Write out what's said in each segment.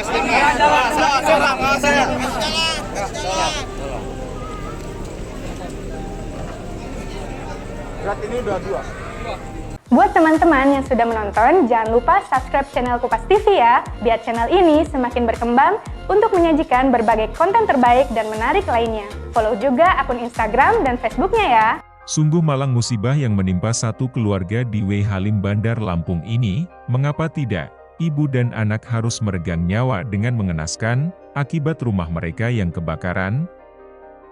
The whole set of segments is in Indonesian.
Berat ini udah 2. Buat teman-teman yang sudah menonton, jangan lupa subscribe channel Kupas TV ya, biar channel ini semakin berkembang untuk menyajikan berbagai konten terbaik dan menarik lainnya. Follow juga akun Instagram dan Facebooknya ya. Sungguh malang musibah yang menimpa satu keluarga di W. Halim Bandar Lampung ini, mengapa tidak? Ibu dan anak harus meregang nyawa dengan mengenaskan, akibat rumah mereka yang kebakaran.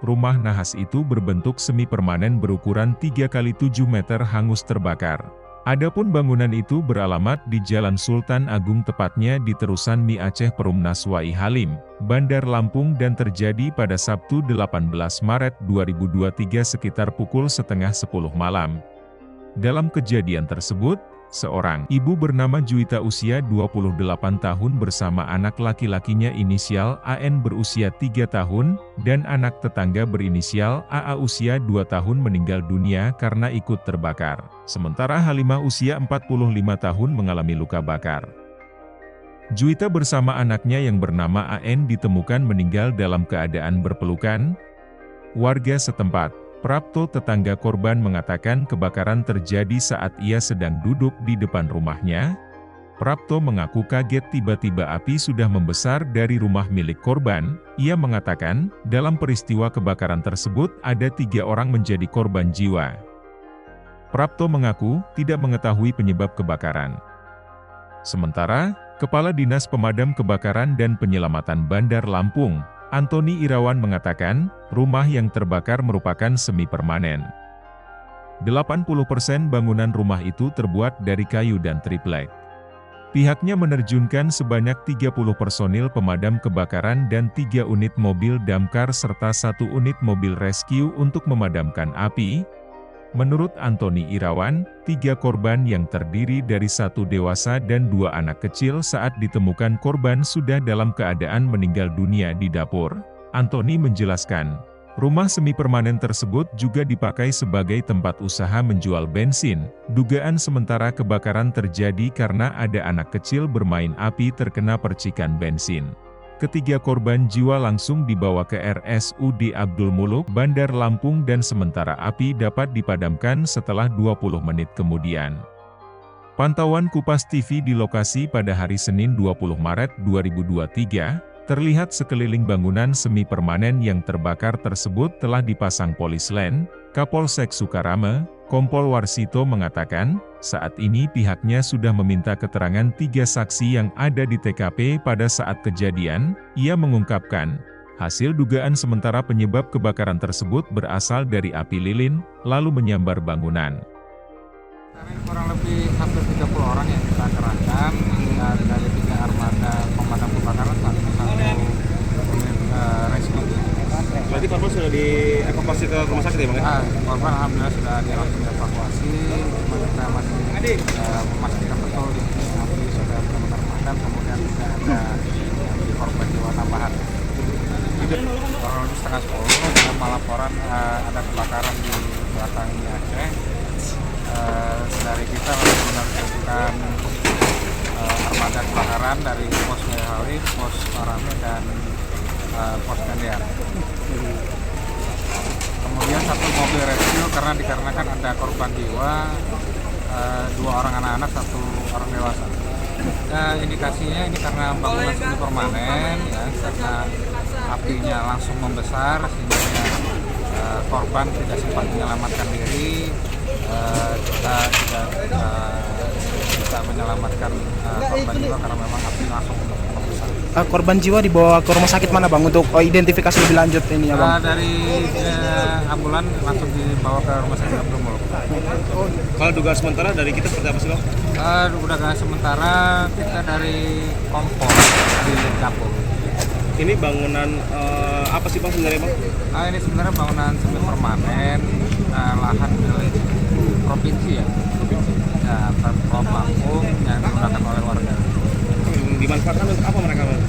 Rumah nahas itu berbentuk semi permanen berukuran 3x7 meter hangus terbakar. Adapun bangunan itu beralamat di Jalan Sultan Agung tepatnya di Terusan Mi Aceh Perumnas W. Halim, Bandar Lampung dan terjadi pada Sabtu 18 Maret 2023 sekitar pukul setengah 10 malam. Dalam kejadian tersebut, seorang ibu bernama Juwita usia 28 tahun bersama anak laki-lakinya inisial AN berusia 3 tahun, dan anak tetangga berinisial AA usia 2 tahun meninggal dunia karena ikut terbakar. Sementara Halimah usia 45 tahun mengalami luka bakar. Juwita bersama anaknya yang bernama AN ditemukan meninggal dalam keadaan berpelukan. Warga setempat, Prapto tetangga korban mengatakan kebakaran terjadi saat ia sedang duduk di depan rumahnya. Prapto mengaku kaget tiba-tiba api sudah membesar dari rumah milik korban. Ia mengatakan, dalam peristiwa kebakaran tersebut ada 3 orang menjadi korban jiwa. Prapto mengaku tidak mengetahui penyebab kebakaran. Sementara, Kepala Dinas Pemadam Kebakaran dan Penyelamatan Bandar Lampung, Antoni Irawan mengatakan, rumah yang terbakar merupakan semi permanen. 80% bangunan rumah itu terbuat dari kayu dan triplek. Pihaknya menerjunkan sebanyak 30 personil pemadam kebakaran dan 3 unit mobil damkar serta 1 unit mobil rescue untuk memadamkan api. Menurut Antoni Irawan, 3 korban yang terdiri dari 1 dewasa dan 2 anak kecil saat ditemukan korban sudah dalam keadaan meninggal dunia di dapur. Antoni menjelaskan, rumah semi permanen tersebut juga dipakai sebagai tempat usaha menjual bensin. Dugaan sementara kebakaran terjadi karena ada anak kecil bermain api terkena percikan bensin. Ketiga korban jiwa langsung dibawa ke RSUD Abdul Muluk, Bandar Lampung dan sementara api dapat dipadamkan setelah 20 menit kemudian. Pantauan Kupas TV di lokasi pada hari Senin 20 Maret 2023, terlihat sekeliling bangunan semi permanen yang terbakar tersebut telah dipasang polis lain. Kapolsek Sukarame, Kompol Warsito mengatakan, saat ini pihaknya sudah meminta keterangan 3 saksi yang ada di TKP pada saat kejadian. Ia mengungkapkan, hasil dugaan sementara penyebab kebakaran tersebut berasal dari api lilin, lalu menyambar bangunan. Kurang lebih hampir 30 orang yang kita kerahkan dari 3 armada pemadam kebakaran, 1 unit rescue. Berarti korban sudah dievakuasi ke rumah sakit ya Bang? Korban alhamdulillah sudah langsung dievakuasi. Kita masih memastikan betul di sini api sudah benar-benar padam, kemudian tidak ada korban jiwa tambahan. Kurang lebih setengah 10 kita melaporan ada kebakaran di belakang Mi Aceh. Dari kita langsung menerjunkan armada kebakaran dari pos W. Halim, pos Parame dan pos Tendean. Kemudian 1 mobil rescue karena dikarenakan ada korban jiwa, 2 orang anak-anak, 1 orang dewasa. Indikasinya ini karena bangunan semi permanen ya, karena apinya langsung membesar sehingga korban tidak sempat menyelamatkan diri. Kita tidak bisa menyelamatkan korban jiwa karena memang api langsung membesar. Korban jiwa dibawa ke rumah sakit mana Bang untuk identifikasi lebih lanjut ini ya Bang? Dari ambulan langsung dibawa ke rumah sakit Abdul Muluk. Kalau dugaan sementara dari kita seperti apa sih Bang? Dugaan sementara kita dari kompor di Kapung. Ini bangunan apa sih Bang sebenarnya Bang? Ini sebenarnya bangunan semi permanen, lahan milik provinsi ya. Ya, Pemprov Lampung yang digunakan oleh warga. Dimanfaatkan untuk apa mereka Bang?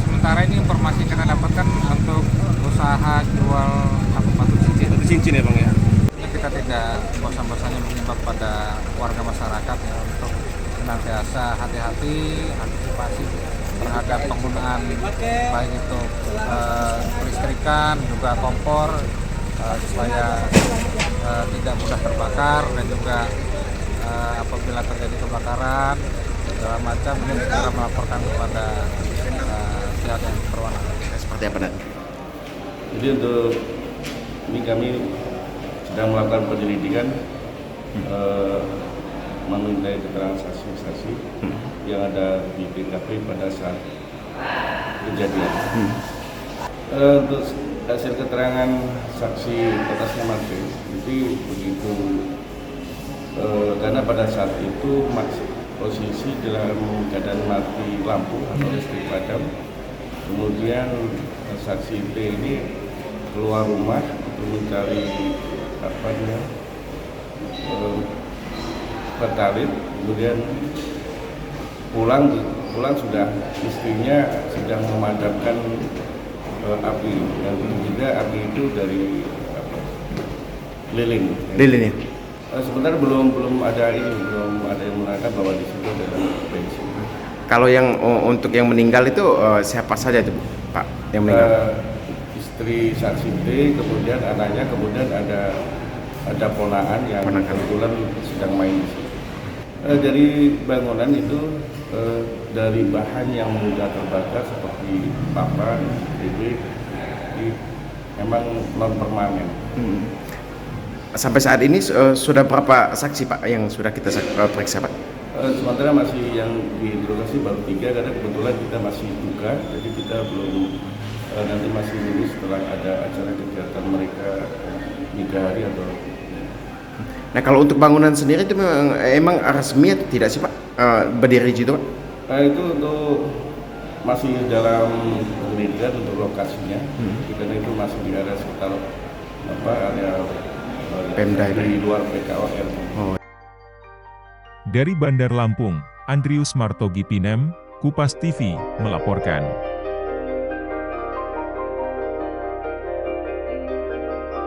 Sementara ini informasi yang kita dapatkan untuk usaha jual batu cincin. Batu cincin ya Bang ya? Kita tidak bosan-bosannya mengimbau pada warga masyarakat ya untuk senantiasa hati-hati, antisipasi terhadap penggunaan baik itu listrikan juga kompor supaya tidak mudah terbakar, dan juga apabila terjadi kebakaran segala macam mungkin segera melaporkan kepada pihak yang berwenang. Seperti apa nanti? Jadi untuk ini kami sedang melakukan penyelidikan, memintai keterangan saksi-saksi yang ada di TKP pada saat kejadian. Untuk hasil keterangan saksi atas nama T itu begitu, karena pada saat itu posisi dalam keadaan mati lampu atau listrik padam. Kemudian saksi T ini keluar rumah untuk mencari pertalite, kemudian pulang sudah istrinya sedang memadamkan api, dan juga api itu dari lilin. Lilin ya? Sebenarnya belum ada yang menerangkan bahwa di situ ada bensin. Kalau yang untuk yang meninggal itu siapa saja itu Pak yang meninggal? Istri saksi T, kemudian anaknya, kemudian ada ponakan yang kebetulan sedang main di situ. Dari bangunan itu dari bahan yang mudah terbakar seperti papan, bebek, memang non permanen. Sampai saat ini sudah berapa saksi Pak yang sudah kita periksa Pak? Sementara masih yang diinterogasi baru 3, karena kebetulan kita masih buka, jadi kita belum nanti masih nunggu setelah ada acara kegiatan mereka 3 hari atau. Nah kalau untuk bangunan sendiri itu emang resmi atau tidak sih Pak berdiri di situ Pak? Itu untuk masih dalam penyelidikan untuk lokasinya, karena itu masih di area sekitar area Pemda di luar PKOL. Dari Bandar Lampung, Andrius Martogi Pinem, Kupas TV, melaporkan.